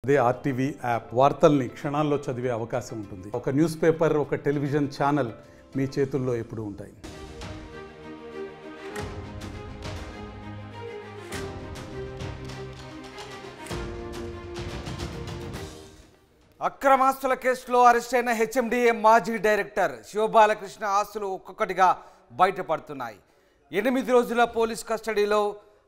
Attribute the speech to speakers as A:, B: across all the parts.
A: అదే RTV app వార్తల్ని క్షణాల్లో చదివే అవకాశం ఉంటుంది. ఒక న్యూస్ పేపర్, ఒక టెలివిజన్ ఛానల్ మీ చేతుల్లో ఎప్పుడూ ఉంటాయి.
B: అక్రమాస్తుల కేసులో అరెస్ట్ అయిన హెచ్ఎండిఏ మాజీ డైరెక్టర్ శివబాలకృష్ణ ఆస్తులు ఒక్కొక్కటిగా బయటపడుతున్నాయి. 8 రోజుల పోలీస్ కస్టడీలో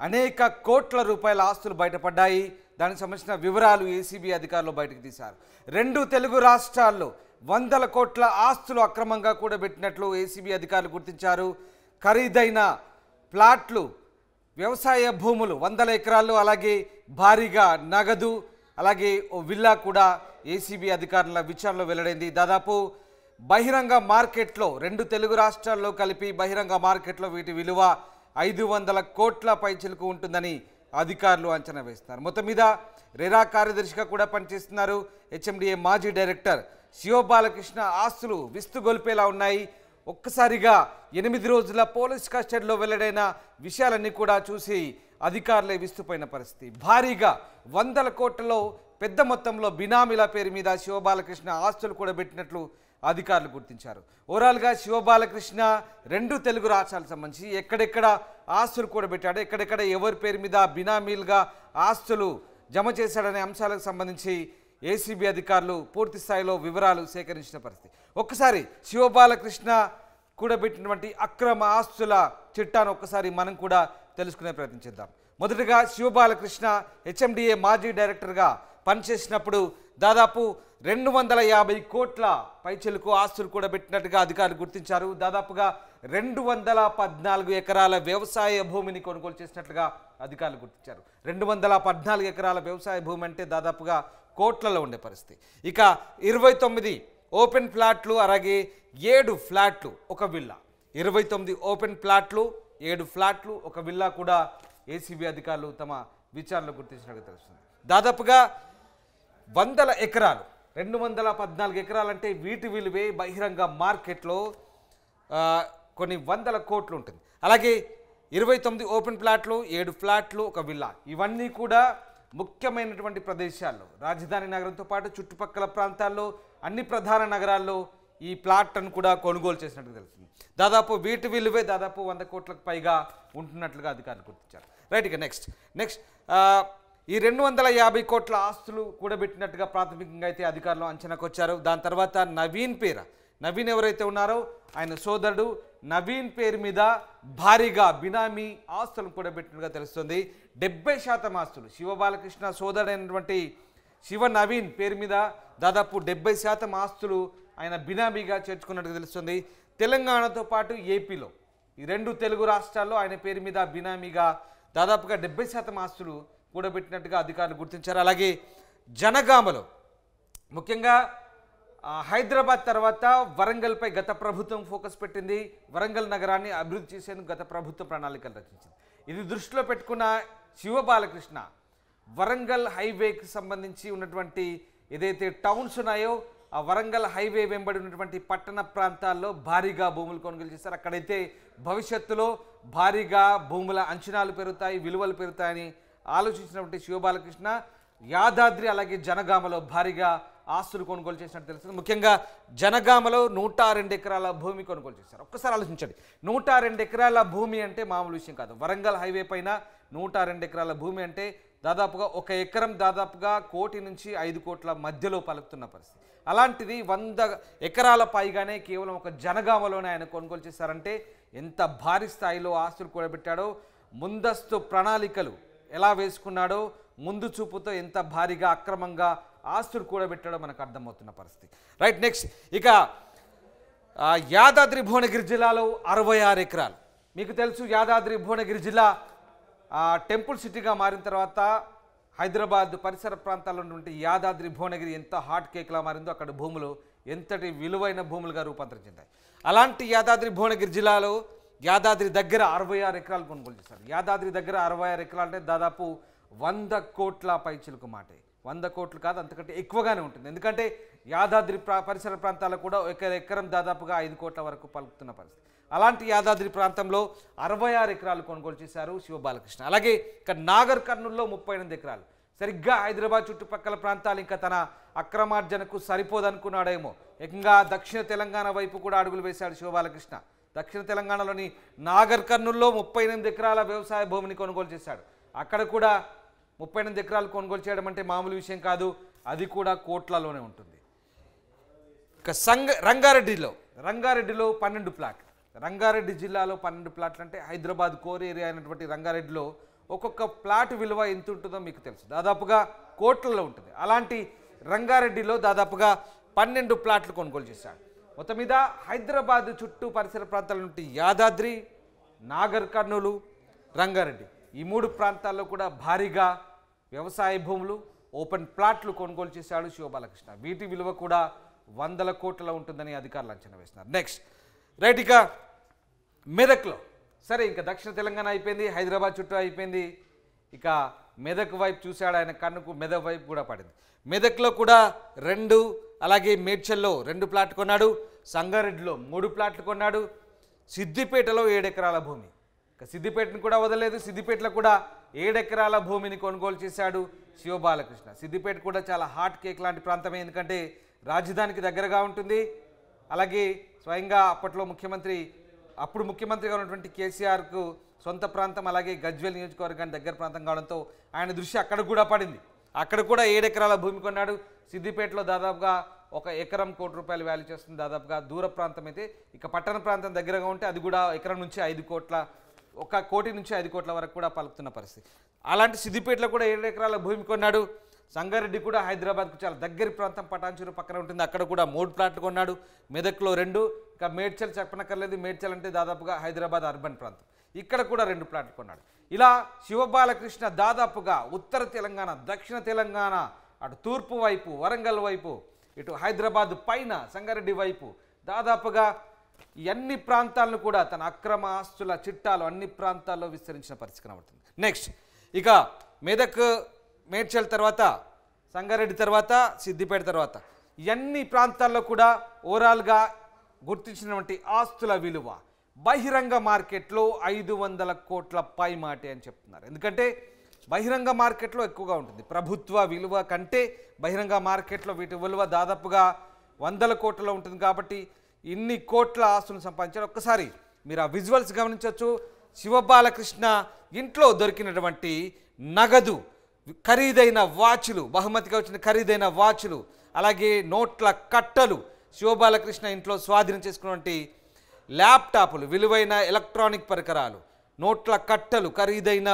B: అనేక కోట్ల రూపాయల ఆస్తులు బయటపడ్డాయి. దానికి సంబంధించిన వివరాలు ఏసీబీ అధికారులు బయటకు తీశారు. 2 తెలుగు రాష్ట్రాల్లో వందల కోట్ల ఆస్తులు అక్రమంగా కూడబెట్టినట్లు ఏసీబీ అధికారులు గుర్తించారు. ఖరీదైన ప్లాట్లు, వ్యవసాయ భూములు 100 ఎకరాలు, అలాగే భారీగా నగదు, అలాగే ఓ విల్లా కూడా ఏసీబీ అధికారుల విచారణలో వెల్లడైంది. దాదాపు బహిరంగ మార్కెట్లో 2 తెలుగు రాష్ట్రాల్లో కలిపి బహిరంగ మార్కెట్లో వీటి విలువ 500 కోట్ల పైచిలకు ఉంటుందని అధికారులు అంచనా వేస్తున్నారు. మొత్తం మీద రెరా కార్యదర్శిగా కూడా పనిచేస్తున్నారు హెచ్ఎండిఏ మాజీ డైరెక్టర్ శివబాలకృష్ణ. ఆస్తులు విస్తుగొల్పేలా ఉన్నాయి. ఒక్కసారిగా 8 రోజుల పోలీస్ కస్టడీలో వెల్లడైన విషయాలన్నీ కూడా చూసి అధికారులే విస్తుపోయిన పరిస్థితి. భారీగా 100 కోట్లలో పెద్ద మొత్తంలో బినామీల పేరు మీద శివబాలకృష్ణ ఆస్తులు కూడా పెట్టినట్లు అధికారులు గుర్తించారు. ఓవరాల్గా శివబాలకృష్ణ 2 తెలుగు రాష్ట్రాలకు సంబంధించి ఎక్కడెక్కడ ఆస్తులు కూడా పెట్టాడు, ఎక్కడెక్కడ ఎవరి పేరు మీద బినామీలుగా ఆస్తులు జమ చేశాడనే అంశాలకు సంబంధించి ఏసీబీ అధికారులు పూర్తి స్థాయిలో వివరాలు సేకరించిన పరిస్థితి. ఒక్కసారి శివబాలకృష్ణ కూడబెట్టినటువంటి అక్రమ ఆస్తుల చిట్టాను ఒక్కసారి మనం కూడా తెలుసుకునే ప్రయత్నం చేద్దాం. మొదటగా శివబాలకృష్ణ హెచ్ఎండిఏ మాజీ డైరెక్టర్గా పనిచేసినప్పుడు దాదాపు 250 కోట్ల పైచిలకు ఆస్తులు కూడా పెట్టినట్టుగా అధికారులు గుర్తించారు. దాదాపుగా 214 ఎకరాల వ్యవసాయ భూమిని కొనుగోలు చేసినట్లుగా అధికారులు గుర్తించారు. 214 ఎకరాల వ్యవసాయ భూమి అంటే దాదాపుగా కోట్లలో ఉండే పరిస్థితి. ఇక 29 ఓపెన్ ప్లాట్లు, అలాగే 7 ఫ్లాట్లు, ఒక విల్లా. 29 ఓపెన్ ప్లాట్లు, 7 ఫ్లాట్లు, ఒక విల్లా కూడా ఏసీబీ అధికారులు తమ విచారణలో గుర్తించినట్టు తెలుస్తుంది. దాదాపుగా 100 ఎకరాలు, 214 ఎకరాలు అంటే వీటి విలువే బహిరంగ మార్కెట్లో కొన్ని 100 కోట్లు ఉంటుంది. అలాగే 29 ఓపెన్ ప్లాట్లు, 7 ఫ్లాట్లు, ఒక విల్లా, ఇవన్నీ కూడా ముఖ్యమైనటువంటి ప్రదేశాల్లో, రాజధాని నగరంతో పాటు చుట్టుపక్కల ప్రాంతాల్లో, అన్ని ప్రధాన నగరాల్లో ఈ ప్లాట్లను కూడా కొనుగోలు చేసినట్టు తెలుస్తుంది. దాదాపు వీటి విలువే దాదాపు 100 కోట్లకు పైగా ఉంటున్నట్లుగా అధికారులు గుర్తించారు. రైట్, ఇక నెక్స్ట్ ఈ 250 కోట్ల ఆస్తులు కూడబెట్టినట్టుగా ప్రాథమికంగా అయితే అధికారులు అంచనాకు వచ్చారు. దాని తర్వాత నవీన్ ఎవరైతే ఉన్నారో ఆయన సోదరుడు నవీన్ పేరు మీద భారీగా బినామీ ఆస్తులు కూడబెట్టినట్టుగా తెలుస్తుంది. 70% ఆస్తులు శివబాలకృష్ణ సోదరుడైనటువంటి శివ నవీన్ పేరు మీద దాదాపు 70% ఆస్తులు ఆయన బినామీగా చేర్చుకున్నట్టుగా తెలుస్తుంది. తెలంగాణతో పాటు ఏపీలో ఈ 2 తెలుగు రాష్ట్రాల్లో ఆయన పేరు మీద బినామీగా దాదాపుగా 70% ఆస్తులు కూడబెట్టినట్టుగా అధికారులు గుర్తించారు. అలాగే జనగామలో, ముఖ్యంగా హైదరాబాద్ తర్వాత వరంగల్పై గత ప్రభుత్వం ఫోకస్ పెట్టింది. వరంగల్ నగరాన్ని అభివృద్ధి చేసేందుకు గత ప్రభుత్వం ప్రణాళికలు రచించింది. ఇది దృష్టిలో పెట్టుకున్న శివబాలకృష్ణ వరంగల్ హైవేకి సంబంధించి ఉన్నటువంటి ఏదైతే టౌన్స్ ఉన్నాయో ఆ వరంగల్ హైవే వెంబడి ఉన్నటువంటి పట్టణ ప్రాంతాల్లో భారీగా భూములు కొనుగోలు చేశారు. అక్కడైతే భవిష్యత్తులో భారీగా భూముల అంచనాలు పెరుగుతాయి, విలువలు పెరుగుతాయని ఆలోచించినటువంటి శివబాలకృష్ణ యాదాద్రి అలాగే జనగామలో భారీగా ఆస్తులు కొనుగోలు చేసినట్టు తెలుస్తుంది. ముఖ్యంగా జనగామలో 102 ఎకరాల భూమి కొనుగోలు చేశారు. ఒక్కసారి ఆలోచించండి, 102 ఎకరాల భూమి అంటే మామూలు విషయం కాదు. వరంగల్ హైవే పైన 102 ఎకరాల భూమి అంటే దాదాపుగా 1 ఎకరం దాదాపుగా 1 కోటి నుంచి 5 కోట్ల మధ్యలో పలుకుతున్న పరిస్థితి. అలాంటిది 100 ఎకరాల పైగానే కేవలం ఒక జనగామలోనే ఆయన కొనుగోలు చేశారంటే ఎంత భారీ స్థాయిలో ఆస్తులు కూడబెట్టాడో, ముందస్తు ప్రణాళికలు ఎలా వేసుకున్నాడో, ముందు చూపుతో ఎంత భారీగా అక్రమంగా ఆస్తులు కూడబెట్టాడో మనకు అర్థమవుతున్న పరిస్థితి. రైట్, నెక్స్ట్ ఇక యాదాద్రి భువనగిరి జిల్లాలో 66 ఎకరాలు. మీకు తెలుసు యాదాద్రి భువనగిరి జిల్లా టెంపుల్ సిటీగా మారిన తర్వాత హైదరాబాద్ పరిసర ప్రాంతాల్లో ఉన్నటువంటి యాదాద్రి భువనగిరి ఎంత హాట్ కేక్లా మారిందో అక్కడ భూములు ఎంతటి విలువైన భూములుగా రూపాంతరం చెందాయి. అలాంటి యాదాద్రి భువనగిరి జిల్లాలో యాదాద్రి దగ్గర 66 ఎకరాలు కొనుగోలు చేశారు. యాదాద్రి దగ్గర 66 ఎకరాలు అంటే దాదాపు 100 కోట్ల పైచిలకు మాటే. 100 కోట్లు కాదు, అంతకంటే ఎక్కువగానే ఉంటుంది. ఎందుకంటే యాదాద్రి పరిసర ప్రాంతాల్లో కూడా 1 ఎకరం దాదాపుగా 5 కోట్ల వరకు పలుకుతున్న పరిస్థితి. అలాంటి యాదాద్రి ప్రాంతంలో 66 ఎకరాలు కొనుగోలు చేశారు శివబాలకృష్ణ. అలాగే ఇక్కడ నాగర్ కర్నూల్లో 38 ఎకరాలు, సరిగ్గా హైదరాబాద్ చుట్టుపక్కల ప్రాంతాలు ఇంకా తన అక్రమార్జనకు సరిపోదనుకున్నాడేమో ఏకంగా దక్షిణ తెలంగాణ వైపు కూడా అడుగులు వేశాడు శివబాలకృష్ణ. దక్షిణ తెలంగాణలోని నాగర్ కర్నూల్లో 38 ఎకరాల వ్యవసాయ భూమిని కొనుగోలు చేశాడు. అక్కడ కూడా 38 ఎకరాలు కొనుగోలు చేయడం అంటే మామూలు విషయం కాదు, అది కూడా కోట్లలోనే ఉంటుంది. ఇక రంగారెడ్డిలో 12 ప్లాట్లు. రంగారెడ్డి జిల్లాలో 12 ప్లాట్లు అంటే హైదరాబాద్ కోర్ ఏరియా అయినటువంటి రంగారెడ్డిలో ఒక్కొక్క ప్లాట్ విలువ ఎంత ఉంటుందో మీకు తెలుసు, దాదాపుగా కోట్లలో ఉంటుంది. అలాంటి రంగారెడ్డిలో దాదాపుగా 12 ప్లాట్లు కొనుగోలు చేశాడు. మొత్తం మీద హైదరాబాద్ చుట్టూ పరిసర ప్రాంతాల నుండి యాదాద్రి, నాగర్ కర్నూలు, రంగారెడ్డి ఈ 3 ప్రాంతాల్లో కూడా భారీగా వ్యవసాయ భూములు, ఓపెన్ ప్లాట్లు కొనుగోలు చేశాడు శివబాలకృష్ణ. వీటి విలువ కూడా 100 కోట్లలో ఉంటుందని అధికారులు అంచనా వేస్తున్నారు. నెక్స్ట్ రైట్, ఇక మెదక్లో సరే, ఇంకా దక్షిణ తెలంగాణ అయిపోయింది, హైదరాబాద్ చుట్టూ అయిపోయింది. ఇక మెదక్ వైపు చూశాడు, ఆయన కన్నుకు మెదక్ వైపు కూడా పడింది. మెదక్లో కూడా 2, అలాగే మేడ్చల్లో 2 ప్లాట్లు కొన్నాడు, సంగారెడ్డిలో 3 ప్లాట్లు కొన్నాడు, సిద్దిపేటలో 7 ఎకరాల భూమి. ఇక సిద్దిపేటను కూడా వదలలేదు, సిద్దిపేటలో కూడా 7 ఎకరాల భూమిని కొనుగోలు చేశాడు శివబాలకృష్ణ. సిద్దిపేట కూడా చాలా హాట్ కేక్ లాంటి ప్రాంతమే, ఎందుకంటే రాజధానికి దగ్గరగా ఉంటుంది. అలాగే స్వయంగా అప్పట్లో అప్పుడు ముఖ్యమంత్రిగా ఉన్నటువంటి కేసీఆర్కు సొంత ప్రాంతం, అలాగే గజ్వేల్ నియోజకవర్గానికి దగ్గర ప్రాంతం కావడంతో ఆయన దృష్టి అక్కడ కూడా పడింది. అక్కడ కూడా 7 ఎకరాల భూమి కొన్నాడు. సిద్దిపేటలో దాదాపుగా 1 ఎకరం ₹1 కోటి వాల్యూ చేస్తుంది. దాదాపుగా దూర ప్రాంతం అయితే, ఇక పట్టణ ప్రాంతం దగ్గరగా ఉంటే అది కూడా ఎకరం నుంచి 5 కోట్ల, 1 కోటి నుంచి 5 కోట్ల వరకు కూడా పలుకుతున్న పరిస్థితి. అలాంటి సిద్దిపేటలో కూడా 7 ఎకరాల భూమి కొన్నాడు. సంగారెడ్డి కూడా హైదరాబాద్కు చాలా దగ్గర ప్రాంతం, పటాన్చెరు పక్కన ఉంటుంది, అక్కడ కూడా 3 ప్లాట్లు కొన్నాడు. మెదక్లో 2, ఇక మేడ్చల్ చెప్పనక్కర్లేదు, మేడ్చల్ అంటే దాదాపుగా హైదరాబాద్ అర్బన్ ప్రాంతం, ఇక్కడ కూడా 2 ప్లాట్లు కొన్నాడు. ఇలా శివబాలకృష్ణ దాదాపుగా ఉత్తర తెలంగాణ, దక్షిణ తెలంగాణ, అటు తూర్పు వైపు వరంగల్ వైపు, ఇటు హైదరాబాద్ పైన సంగారెడ్డి వైపు, దాదాపుగా ఈ అన్ని ప్రాంతాలను కూడా తన అక్రమ ఆస్తుల చిట్టాలు అన్ని ప్రాంతాల్లో విస్తరించిన పరిస్థితి కనబడుతుంది. నెక్స్ట్ ఇక మెదక్, మేడ్చల్ తర్వాత సంగారెడ్డి తర్వాత సిద్దిపేట తర్వాత ఇవన్నీ ప్రాంతాల్లో కూడా ఓవరాల్గా గుర్తించినటువంటి ఆస్తుల విలువ బహిరంగ మార్కెట్లో 500 కోట్ల పై మాటే అని చెప్తున్నారు. ఎందుకంటే బహిరంగ మార్కెట్లో ఎక్కువగా ఉంటుంది, ప్రభుత్వ విలువ కంటే బహిరంగ మార్కెట్లో వీటి విలువ దాదాపుగా 100 కోట్లలో ఉంటుంది. కాబట్టి ఇన్ని కోట్ల ఆస్తులను సంపాదించారు. ఒక్కసారి మీరు ఆ విజువల్స్ గమనించవచ్చు. శివబాలకృష్ణ ఇంట్లో దొరికినటువంటి నగదు, ఖరీదైన వాచ్లు, బహుమతిగా వచ్చిన ఖరీదైన వాచ్లు, అలాగే నోట్ల కట్టలు, శివబాలకృష్ణ ఇంట్లో స్వాధీనం చేసుకున్నటువంటి ల్యాప్టాప్లు, విలువైన ఎలక్ట్రానిక్ పరికరాలు, నోట్ల కట్టలు, ఖరీదైన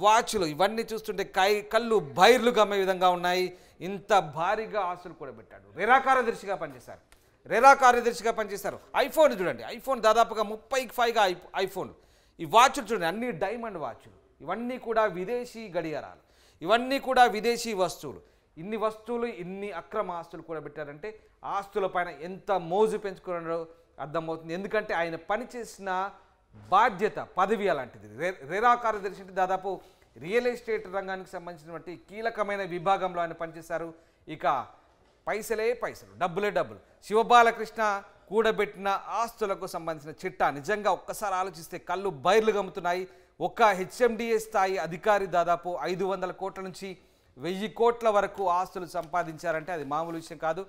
B: వాచ్లు, ఇవన్నీ చూస్తుంటే కళ్ళు బైర్లు గమ్మే విధంగా ఉన్నాయి. ఇంత భారీగా ఆస్తులు కూడా పెట్టాడు. రెరా కార్యదర్శిగా పనిచేశారు. ఐఫోన్ చూడండి, ఐఫోన్ దాదాపుగా 30కి పైగా ఐఫోన్. ఈ వాచ్లు చూడండి, అన్ని డైమండ్ వాచ్లు, ఇవన్నీ కూడా విదేశీ గడియారాలు, ఇవన్నీ కూడా విదేశీ వస్తువులు. ఇన్ని వస్తువులు, ఇన్ని అక్రమ ఆస్తులు కూడా పెట్టారంటే ఆస్తుల పైన ఎంత మోజు పెంచుకున్నారో అర్థమవుతుంది. ఎందుకంటే ఆయన పనిచేసిన బాధ్యత, పదవి అలాంటిది. రెరా కార్యదర్శి అంటే దాదాపు రియల్ ఎస్టేట్ రంగానికి సంబంధించినటువంటి కీలకమైన విభాగంలో ఆయన పనిచేశారు. ఇక పైసలే పైసలు, డబ్బులే డబ్బులు. శివబాలకృష్ణ కూడబెట్టిన ఆస్తులకు సంబంధించిన చిట్టా నిజంగా ఒక్కసారి ఆలోచిస్తే కళ్ళు బైర్లు గమ్ముతున్నాయి. ఒక హెచ్ఎండిఏ స్థాయి అధికారి దాదాపు 500 కోట్ల నుంచి 1000 కోట్ల వరకు ఆస్తులు సంపాదించారంటే అది మామూలు విషయం కాదు.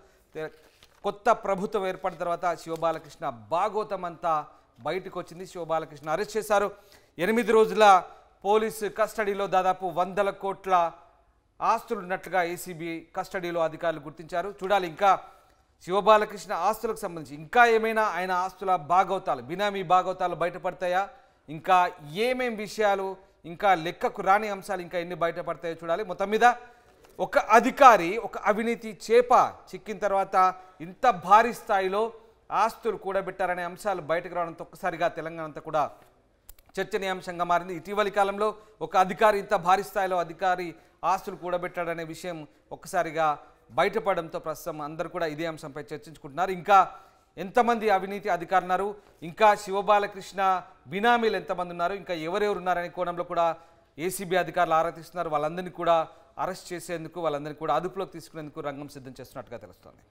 B: కొత్త ప్రభుత్వం ఏర్పడిన తర్వాత శివబాలకృష్ణ భాగోతం అంతా బయటకు వచ్చింది. శివబాలకృష్ణ అరెస్ట్ చేశారు. 8 రోజుల పోలీసు కస్టడీలో దాదాపు 100 కోట్ల ఆస్తులు ఉన్నట్లుగా ఏసీబీ కస్టడీలో అధికారులు గుర్తించారు. చూడాలి ఇంకా శివబాలకృష్ణ ఆస్తులకు సంబంధించి ఇంకా ఏమైనా ఆయన ఆస్తుల భాగవతాలు, బినామీ భాగవతాలు బయటపడతాయా, ఇంకా ఏమేం విషయాలు, ఇంకా లెక్కకు రాని అంశాలు ఇంకా ఎన్ని బయటపడతాయో చూడాలి. మొత్తం మీద ఒక అధికారి, ఒక అవినీతి చేప చిక్కిన తర్వాత ఇంత భారీ స్థాయిలో ఆస్తులు కూడబెట్టారనే అంశాలు బయటకు రావడంతో ఒక్కసారిగా తెలంగాణ అంతా కూడా చర్చనీయాంశంగా మారింది. ఇటీవలి కాలంలో ఒక అధికారి, ఇంత భారీ స్థాయిలో అధికారి ఆస్తులు కూడబెట్టాడనే విషయం ఒక్కసారిగా బయటపడడంతో ప్రస్తుతం అందరూ కూడా ఇదే అంశంపై చర్చించుకుంటున్నారు. ఇంకా ఎంతమంది అవినీతి అధికారులు ఉన్నారు, ఇంకా శివబాలకృష్ణ బినామీలు ఎంతమంది ఉన్నారు, ఇంకా ఎవరెవరు ఉన్నారనే కోణంలో కూడా ఏసీబీ అధికారులు ఆరా తీస్తున్నారు. వాళ్ళందరినీ కూడా అరెస్ట్ చేసేందుకు, వాళ్ళందరినీ కూడా అదుపులోకి తీసుకునేందుకు రంగం సిద్ధం చేస్తున్నట్టుగా తెలుస్తోంది.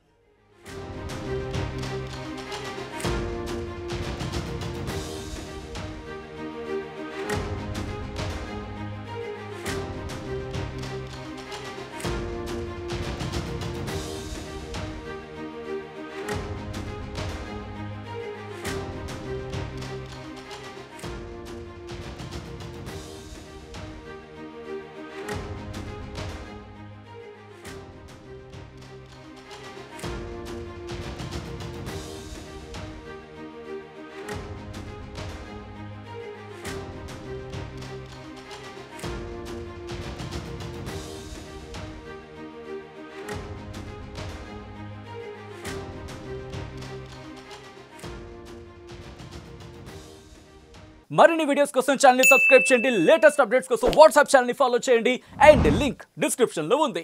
C: మరిన్ని వీడియోస్ కోసం ఛానల్ ని సబ్స్క్రైబ్ చేయండి, లేటెస్ట్ అప్డేట్స్ కోసం వాట్సాప్ ఛానల్ ని ఫాలో చేయండి అండ్ లింక్ డిస్క్రిప్షన్ లో ఉంది.